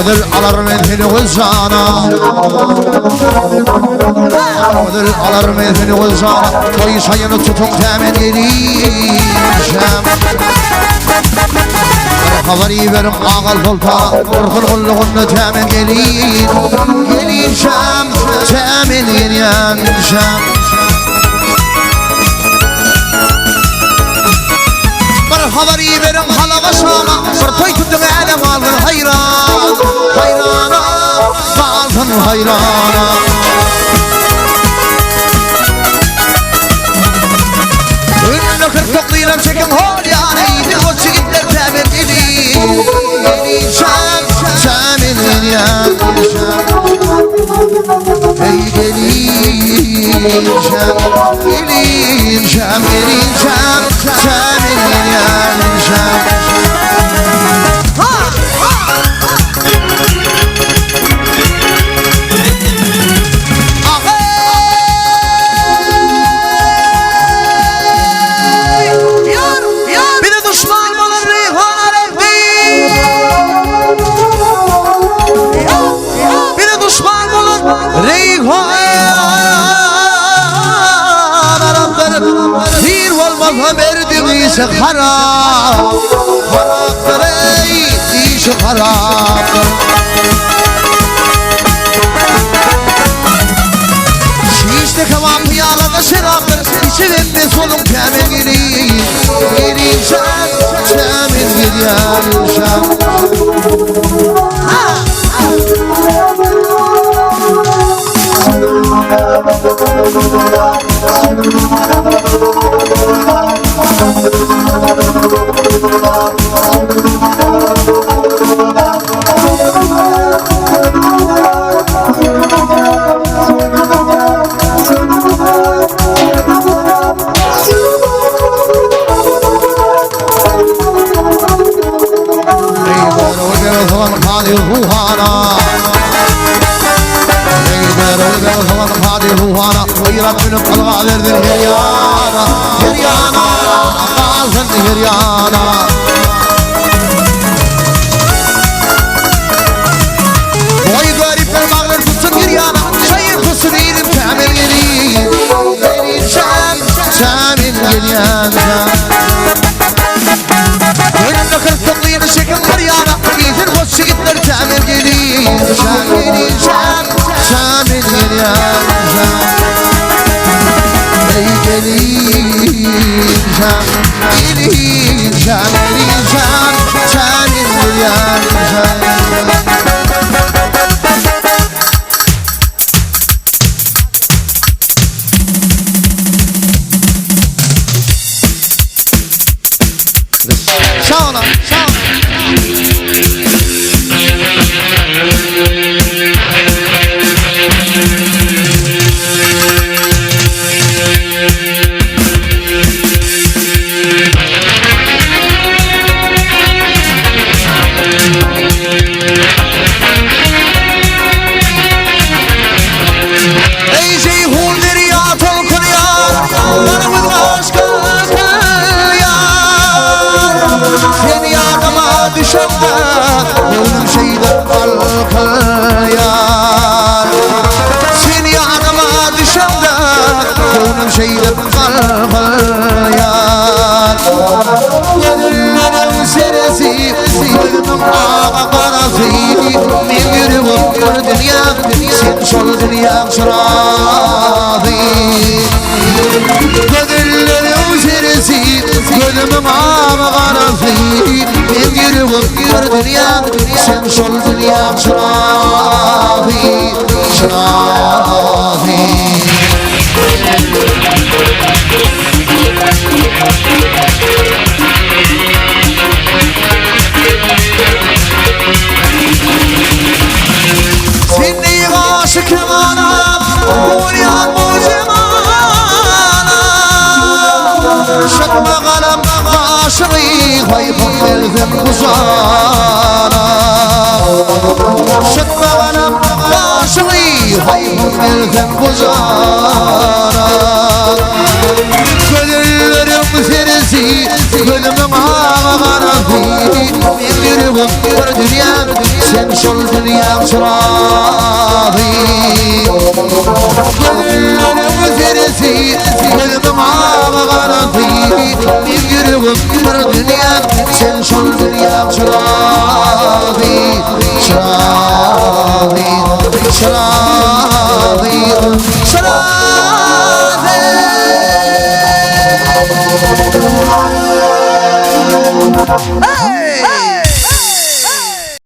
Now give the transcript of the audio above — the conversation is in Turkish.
Ödül alırım elini kızana Ödül alırım elini kızana Toy sayını tutun temin edeceğim Havari verim ağal volta Korkun kulluğunu temin geleceğim Temin edeceğim Havari verin hala başama Bir toy tuttum elem aldın hayran Hayrana Kaldın hayrana Ünlü kırk tokluyla çekin hol yani Bir koç çekitler temin edeceğim Temin edeceğim Ey geleceğim Geleceğim Temin edeceğim İşe harap Haraptır ey işe haraptır Şişte kavam yağlada şeraptır İçerimde solum temin gireyim Gireceğim temin gireceğim Rabbinin kalğa verdin her yana Her yana Kaldın her yana Oy garipler bağlar tutsun her yana Şayır tutsun eğilim temin geleyim Geleceğim temin geleceğim Önüne kırk toklayanı çekin her yana Bir koç çekitler temin geleyim Geleceğim temin geleceğim Geleceğim, temin edeceğim Şahına, Gönlüm şeyden kalkıyor Seni yanıma düşende Gönlüm şeyden kalkıyor Gönüllerim serisi Gönlümün ağa karası Min yürüyorum bir dünya Sen sol dünya şurası Gönüllerim serisi Gönlümün ağa karası Min yürüyorum bir dünya Sen sol dünya şurası Şurası Seni aşıkım anam Uyan bu cemana Şakma kalem aşığı Hayfım elzem kuzana Şakma kalem aşığı Hayfım elzem kuzana Gönüllerim serisi Gönlümün ağa karası Min yürüyorum bir dünya Sen sol dünyam çırağı Gönlümün üzerisi Gönlümün ağa garanti Bir yürüyüm bir dünyam Sen şun dünyam çırağı Çırağı Çırağı Çırağı Hey!